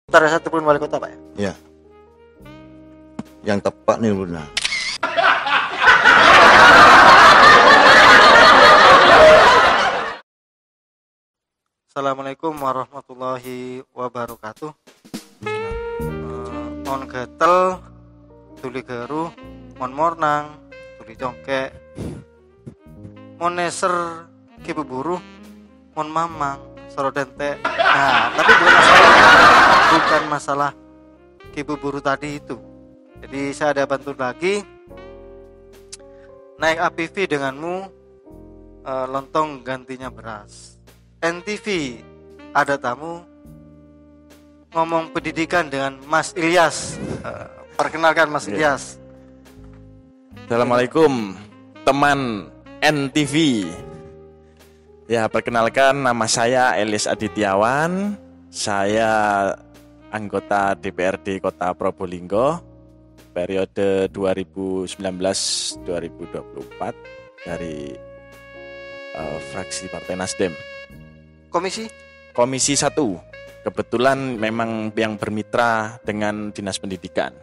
Tak ada satupun wali kota, Pak ya? Ya. Yang tepat nih Luna. Assalamualaikum warahmatullahi wabarakatuh. Mon gatel, tuli geru, mon mornang, tuli congkek, mon neser, kibu buru, mon mamang, soro dente. Nah, tapi bukan masalah kibu buru tadi itu. Jadi saya ada bantu lagi. Naik APV denganmu, lontong gantinya beras. NTV ada tamu ngomong pendidikan dengan Mas Ilyas. Perkenalkan Mas Ilyas. Assalamualaikum teman NTV. Ya, perkenalkan nama saya Elis Adityawan. Saya anggota DPRD Kota Probolinggo periode 2019-2024 dari fraksi Partai Nasdem. Komisi 1. Kebetulan memang yang bermitra dengan Dinas Pendidikan.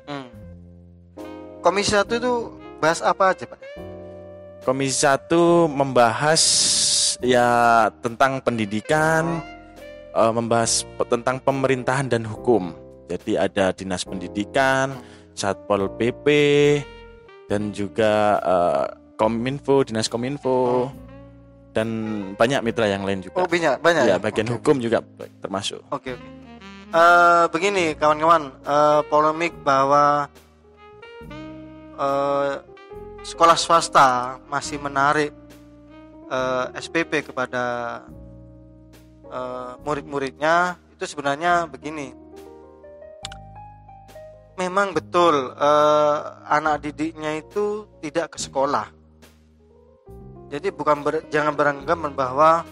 Komisi 1 itu bahas apa aja, Pak? Komisi 1 membahas ya tentang pendidikan, membahas tentang pemerintahan dan hukum. Jadi ada Dinas Pendidikan, Satpol PP, dan juga Kominfo, Dinas Kominfo. Dan banyak mitra yang lain juga. Oh, banyak ya. Bagian hukum juga termasuk. Oke. Begini kawan-kawan, polemik bahwa sekolah swasta masih menarik SPP kepada murid-muridnya itu sebenarnya begini. Memang betul anak didiknya itu tidak ke sekolah. Jadi jangan beranggapan bahwa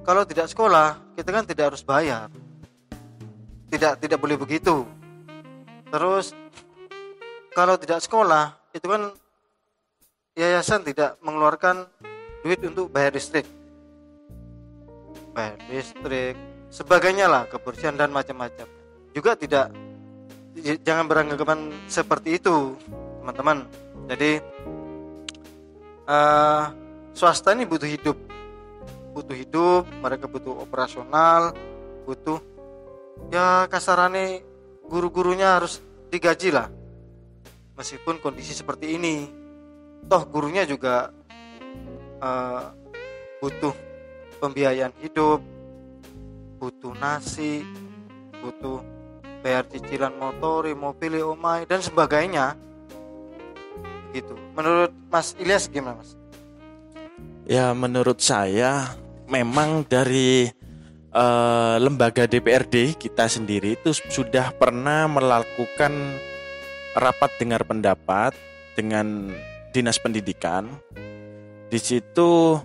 kalau tidak sekolah kita kan tidak harus bayar. Tidak boleh begitu. Terus kalau tidak sekolah itu kan yayasan tidak mengeluarkan duit untuk bayar listrik, sebagainya lah, kebersihan dan macam-macam. Juga jangan beranggapan seperti itu, teman-teman. Jadi swasta ini butuh hidup, mereka butuh operasional, butuh ya kasarannya guru-gurunya harus digaji lah. Meskipun kondisi seperti ini, toh gurunya juga butuh pembiayaan hidup, butuh nasi, butuh bayar cicilan motor, mobil, omai dan sebagainya. Gitu. Menurut Mas Ilyas gimana, Mas? Ya, menurut saya memang dari lembaga DPRD kita sendiri itu sudah pernah melakukan rapat dengar pendapat dengan Dinas Pendidikan. Di situ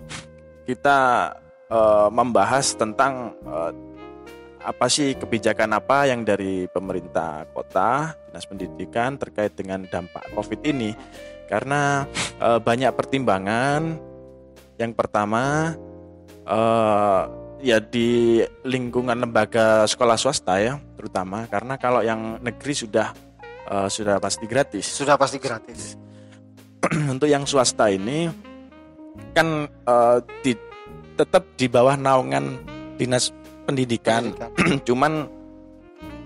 kita membahas tentang apa sih kebijakan apa yang dari pemerintah kota, Dinas Pendidikan terkait dengan dampak COVID ini. Karena banyak pertimbangan. Yang pertama ya di lingkungan lembaga sekolah swasta ya, terutama karena kalau yang negeri sudah pasti gratis. Sudah pasti gratis. Untuk yang swasta ini kan tetap di bawah naungan Dinas Pendidikan. Cuman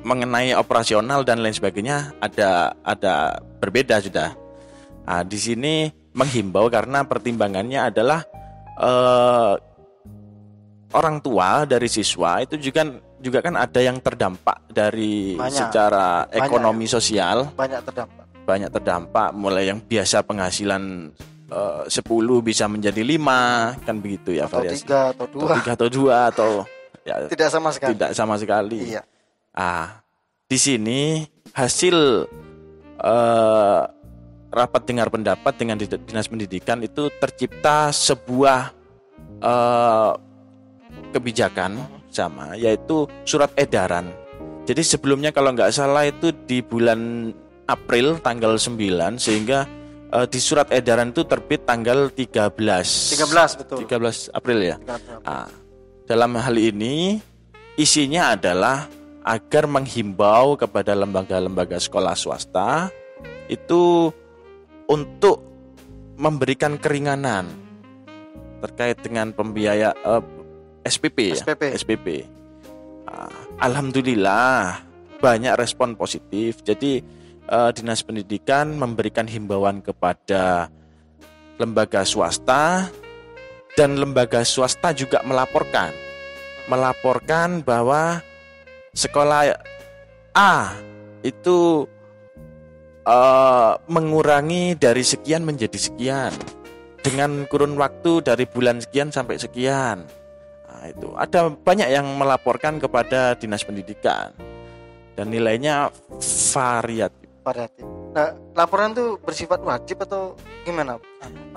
mengenai operasional dan lain sebagainya ada berbeda sudah. Nah, di sini menghimbau karena pertimbangannya adalah orang tua dari siswa itu juga kan ada yang terdampak dari secara ekonomi sosial. Banyak terdampak mulai yang biasa penghasilan 10 bisa menjadi 5 kan begitu ya, atau variasi. 3 atau 2 atau ya, tidak sama sekali. Iya. Di sini hasil rapat dengar pendapat dengan Dinas Pendidikan itu tercipta sebuah kebijakan sama, yaitu surat edaran. Jadi sebelumnya kalau nggak salah itu di bulan April tanggal 9, sehingga di surat edaran itu terbit tanggal 13 betul. 13 April ya. Dalam hal ini isinya adalah agar menghimbau kepada lembaga-lembaga sekolah swasta itu untuk memberikan keringanan terkait dengan pembiayaan SPP. Alhamdulillah banyak respon positif. Jadi Dinas Pendidikan memberikan himbauan kepada lembaga swasta, dan lembaga swasta juga melaporkan bahwa sekolah A itu mengurangi dari sekian menjadi sekian dengan kurun waktu dari bulan sekian sampai sekian. Nah, itu ada banyak yang melaporkan kepada Dinas Pendidikan dan nilainya variatif. Nah, laporan itu bersifat wajib atau gimana?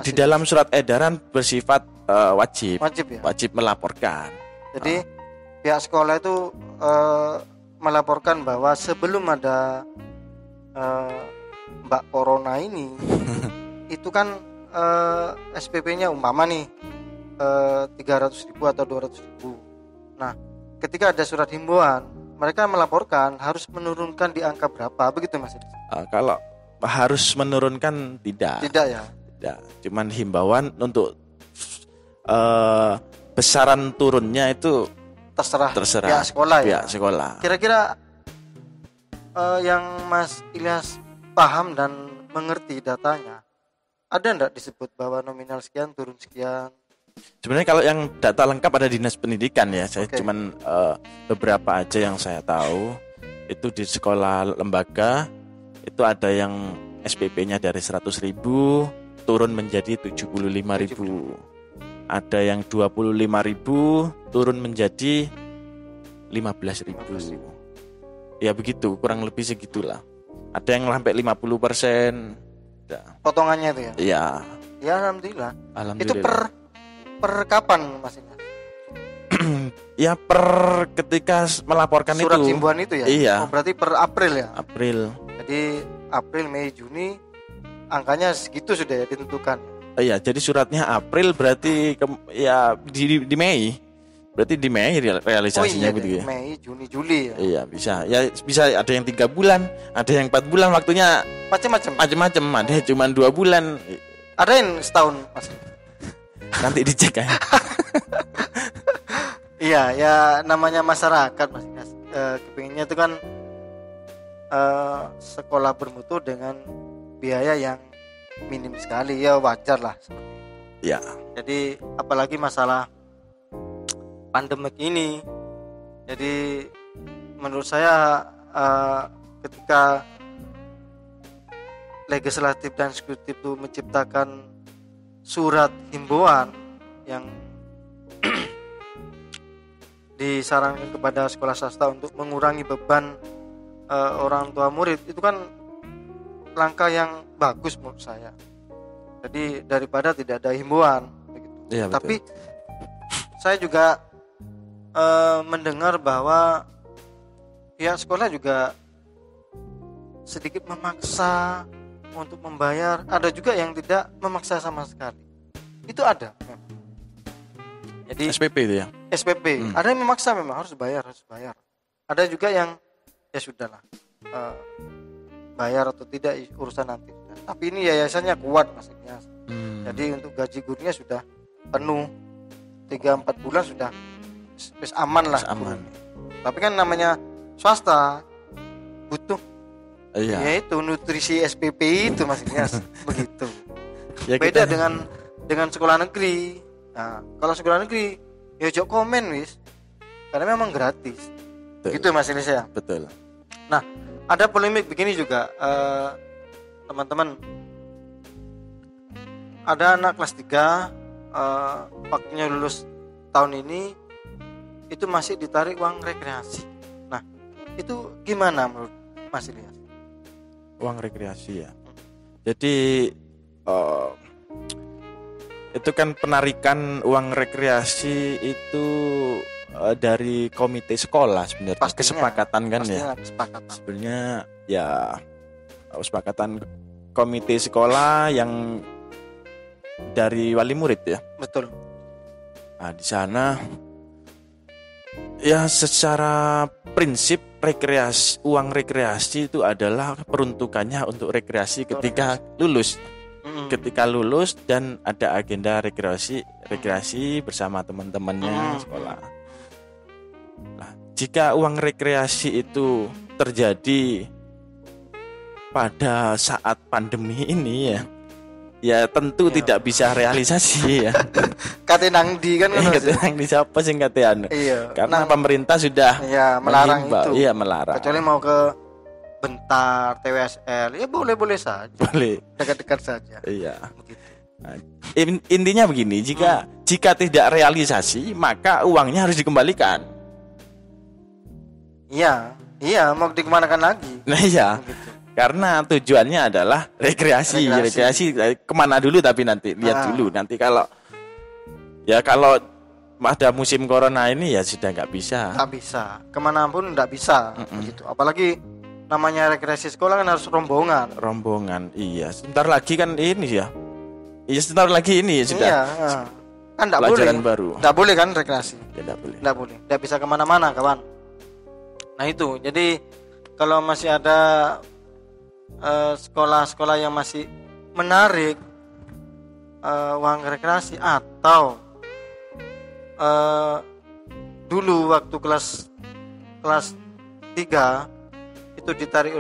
Di dalam surat edaran bersifat wajib. Wajib melaporkan. Jadi pihak sekolah itu melaporkan bahwa sebelum ada Mbak Corona ini itu kan SPP-nya umpama nih 300.000 atau 200.000. Nah, ketika ada surat himbauan, mereka melaporkan harus menurunkan di angka berapa, begitu Mas? Kalau harus menurunkan tidak ya. Tidak, cuman himbauan untuk besaran turunnya itu terserah pihak sekolah. Kira-kira yang Mas Ilyas paham dan mengerti datanya, ada enggak disebut bahwa nominal sekian turun sekian? Sebenarnya kalau yang data lengkap ada Dinas Pendidikan ya. Saya cuman beberapa aja yang saya tahu. Itu di sekolah lembaga itu ada yang SPP-nya dari 100.000 turun menjadi 75.000. Ada yang 25.000 turun menjadi 15.000. Ya begitu, kurang lebih segitulah. Ada yang sampai 50%. Potongannya itu ya? Iya. Ya alhamdulillah. Itu per kapan Mas? Ya per ketika melaporkan surat himbauan itu ya? Iya. Oh, berarti per April ya? April. Jadi April, Mei, Juni angkanya segitu sudah ya ditentukan. Iya, jadi suratnya April berarti di Mei. Berarti di Mei realisasinya begitu ya. Mei, Juni, Juli ya. Iya, bisa ada yang 3 bulan, ada yang 4 bulan, waktunya macam-macam. Ada cuma 2 bulan. Ada yang setahun, Mas. Nanti dicek ya. Iya, ya namanya masyarakat Mas. Kepinginnya itu kan sekolah bermutu dengan biaya yang minim sekali, ya wajar lah seperti itu. Ya. Jadi apalagi masalah pandemik ini. Jadi menurut saya ketika legislatif dan eksekutif itu menciptakan surat himbauan yang disarankan kepada sekolah swasta untuk mengurangi beban orang tua murid, itu kan langkah yang bagus menurut saya. Jadi daripada tidak ada himbauan begitu. Ya, tapi saya juga mendengar bahwa pihak sekolah juga sedikit memaksa untuk membayar. Ada juga yang tidak memaksa sama sekali. Itu ada. Jadi SPP itu ya? SPP. Ada yang memaksa, memang harus bayar. Ada juga yang ya sudahlah, bayar atau tidak urusan nanti. Tapi ini yayasannya kuat maksudnya. Jadi untuk gaji gurunya sudah penuh 3-4 bulan sudah aman lah. Aman. Tapi kan namanya swasta butuh yaitu nutrisi SPP itu maksudnya begitu. Ya, beda dengan sekolah negeri. Nah, kalau sekolah negeri ya jok komen wis. Karena memang gratis. Betul. Gitu Mas Ilyas ya. Betul. Nah, ada polemik begini juga, teman-teman. Ada anak kelas 3 waktunya lulus tahun ini itu masih ditarik uang rekreasi. Nah, itu gimana menurut Mas Ilyas? Uang rekreasi ya. Jadi itu kan penarikan uang rekreasi itu dari komite sekolah sebenarnya. Pastinya, kesepakatan kan ya. Kesepakatan. Sebenarnya ya kesepakatan komite sekolah yang dari wali murid ya. Betul. Nah, di sana ya secara prinsip uang rekreasi itu adalah peruntukannya untuk rekreasi ketika lulus. Ketika lulus dan ada agenda rekreasi bersama teman-temannya sekolah. Nah, jika uang rekreasi itu terjadi pada saat pandemi ini ya tentu tidak bisa realisasi ya. Kate nang di kan ngono. Kate nang di siapa sing kate anu. Iya. Karena pemerintah sudah melarang itu. Iya, melarang. Kecuali mau ke Bentar, TWSL, ya boleh-boleh saja. Boleh. Dekat-dekat saja. Iya. Nah, intinya begini, jika tidak realisasi, maka uangnya harus dikembalikan. Iya, mau dikemanakan lagi? Nah iya. Gitu. Karena tujuannya adalah rekreasi kemana dulu, tapi nanti lihat dulu. Nanti kalau ada musim corona ini ya sudah nggak bisa. Nggak bisa, kemanapun nggak bisa. Gitu. Apalagi namanya rekreasi sekolah kan harus rombongan. Iya. Sebentar lagi kan ini ya. Iya, sebentar lagi ini sudah. Iya. Kan nggak boleh. Pelajaran baru. Nggak boleh kan rekreasi. Nggak boleh. Nggak bisa kemana-mana, kawan. Nah itu. Jadi kalau masih ada sekolah-sekolah yang masih menarik uang rekreasi, atau dulu waktu kelas 3 itu ditarik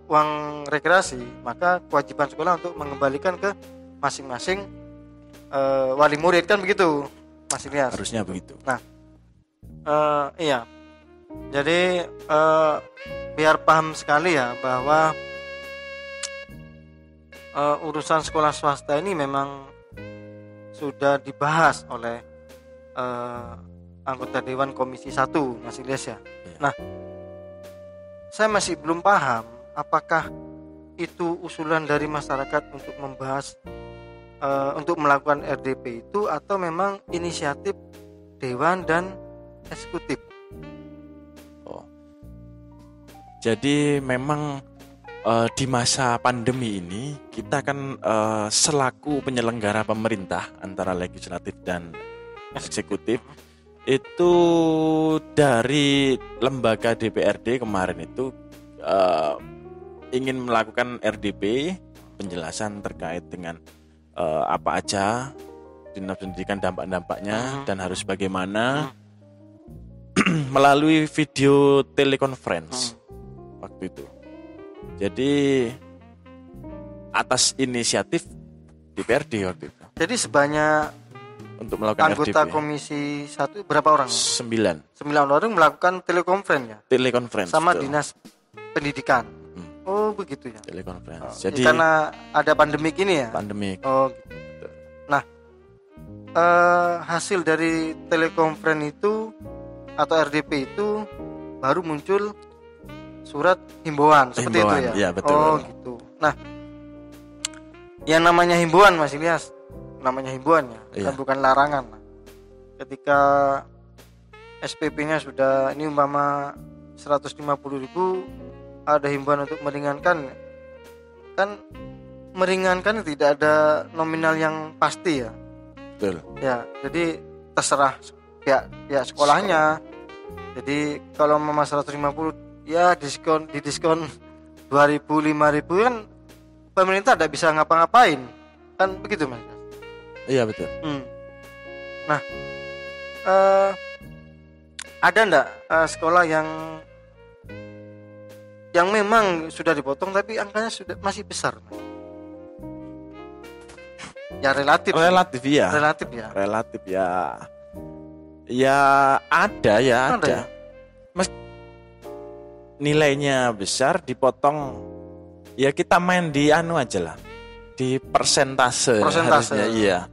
uang rekreasi, maka kewajiban sekolah untuk mengembalikan ke masing-masing wali murid, kan begitu Mas Ilyas? Harusnya begitu. Nah iya, jadi biar paham sekali ya bahwa urusan sekolah swasta ini memang sudah dibahas oleh anggota Dewan Komisi 1, Mas Ilyas ya. Nah, saya masih belum paham apakah itu usulan dari masyarakat untuk membahas untuk melakukan RDP itu, atau memang inisiatif Dewan dan Eksekutif. Jadi memang di masa pandemi ini kita kan selaku penyelenggara pemerintah antara legislatif dan eksekutif itu dari lembaga DPRD kemarin itu ingin melakukan RDP, penjelasan terkait dengan apa aja dinas pendidikan, dampak-dampaknya dan harus bagaimana melalui video telekonferensi waktu itu. Jadi atas inisiatif DPRD waktu itu. Jadi sebanyak untuk melakukan anggota RDP. Komisi 1 berapa orang? 9 orang melakukan telekonferensi ya? Telekonferensi sama betul. Dinas Pendidikan. Oh begitu ya. Telekonferensi. Jadi karena ada pandemik ini ya? Pandemik. Oh gitu. Nah, hasil dari telekonferensi itu atau RDP itu baru muncul surat himbauan seperti itu ya? Iya betul. Oh gitu. Nah, yang namanya himbauan Mas Ilyas, namanya himbauan ya, bukan larangan. Ketika SPP-nya sudah ini umpama 150.000, ada himbauan untuk meringankan, kan meringankan tidak ada nominal yang pasti ya. Betul. Ya, jadi terserah pihak sekolahnya. Jadi kalau umpama 150 ya didiskon 2.000, 5.000 kan pemerintah tidak bisa ngapa-ngapain, kan begitu Mas? Iya betul. Nah, ada enggak sekolah yang memang sudah dipotong tapi angkanya sudah masih besar? Ya relatif ya. Relatif ya. Ya ada. Ya? Nilainya besar dipotong, ya kita main di anu aja lah, di persentase. Harusnya, iya.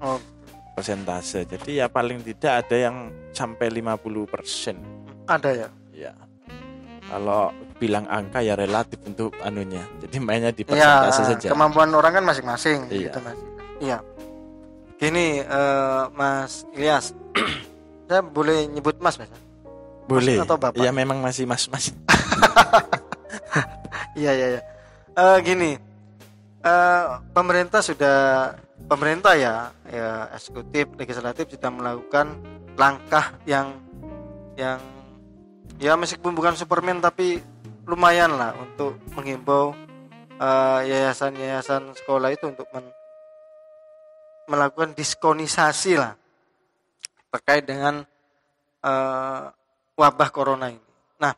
Persentase. Jadi ya paling tidak ada yang sampai 50%. Ada ya? Iya. Kalau bilang angka ya relatif untuk anunya. Jadi mainnya di persentase saja. Kemampuan orang kan masing-masing. Iya. Gitu, Mas. Iya. Gini Mas Ilyas, saya boleh nyebut Mas? Boleh. Mas atau Bapak? Ya memang masih Mas. Iya. Gini, pemerintah ya eksekutif, legislatif sudah melakukan langkah yang ya meskipun bukan Superman tapi lumayan lah untuk menghimbau yayasan-yayasan sekolah itu untuk melakukan diskonisasi lah terkait dengan wabah corona ini. Nah,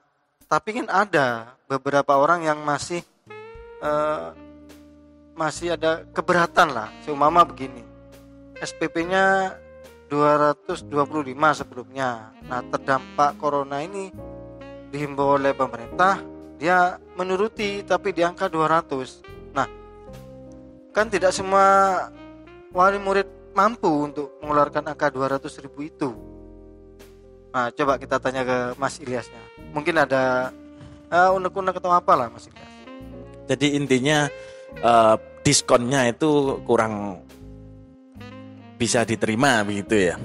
tapi kan ada beberapa orang yang masih ada keberatan lah. Seumpama begini, SPP-nya 225 sebelumnya. Nah, terdampak corona ini dihimbau oleh pemerintah, dia menuruti tapi di angka 200. Nah, kan tidak semua wali murid mampu untuk mengeluarkan angka 200.000 itu. Nah, coba kita tanya ke Mas Ilyasnya. Mungkin ada unek-unek atau apalah Mas Ilyas. Jadi intinya diskonnya itu kurang bisa diterima begitu ya.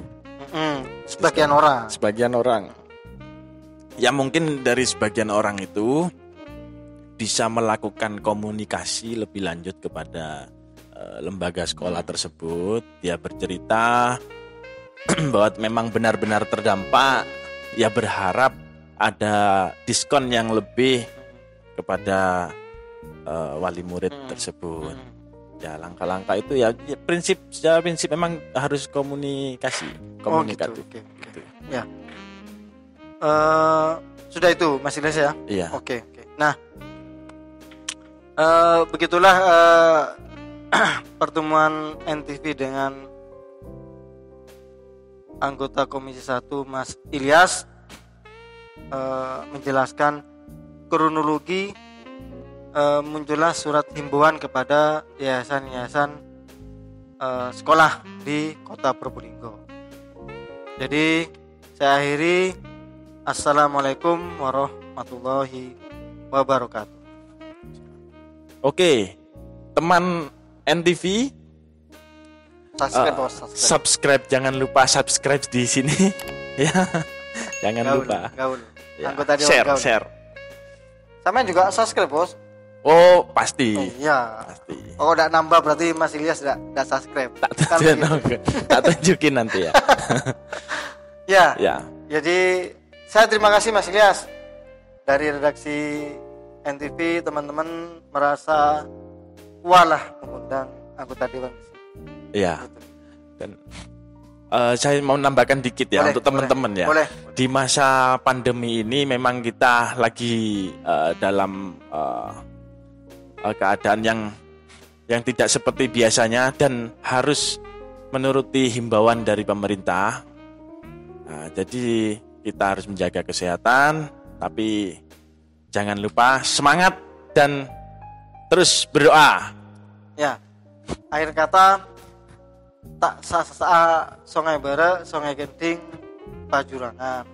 Sebagian orang. Ya mungkin dari sebagian orang itu bisa melakukan komunikasi lebih lanjut kepada lembaga sekolah tersebut. Dia bercerita bahwa memang benar-benar terdampak, ya berharap ada diskon yang lebih kepada wali murid tersebut. Ya langkah-langkah itu ya secara prinsip memang harus komunikatif. Gitu. Ya. Sudah itu Mas Ilyas ya? Iya. Oke. Nah, begitulah pertemuan NTV dengan anggota Komisi 1 Mas Ilyas menjelaskan kronologi muncullah surat himbauan kepada yayasan-yayasan sekolah di Kota Probolinggo. Jadi saya akhiri, assalamualaikum warahmatullahi wabarakatuh. Oke, teman NTV, subscribe, jangan lupa subscribe di sini ya, jangan lupa. Ya. Anggota share. Sama juga subscribe bos. Oh pasti. Iya. Pasti. Oh udah nambah berarti Mas Ilyas udah subscribe. Tak tunjukin nanti ya. Ya. Jadi saya terima kasih Mas Ilyas dari redaksi NTV. Teman-teman merasa walah mengundang anggota dewan. Iya. Dan saya mau nambahkan dikit ya untuk teman-teman ya. Boleh. Di masa pandemi ini memang kita lagi dalam keadaan yang tidak seperti biasanya dan harus menuruti himbauan dari pemerintah. Nah, jadi kita harus menjaga kesehatan, tapi jangan lupa semangat dan terus berdoa. Ya, akhir kata tak sa songai bare, songai genting, pajurangan.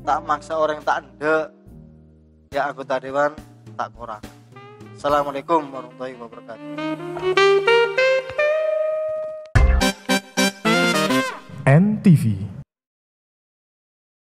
Tak maksa orang tak ende, ya anggota dewan tak kurang. Assalamualaikum warahmatullahi wabarakatuh. NTV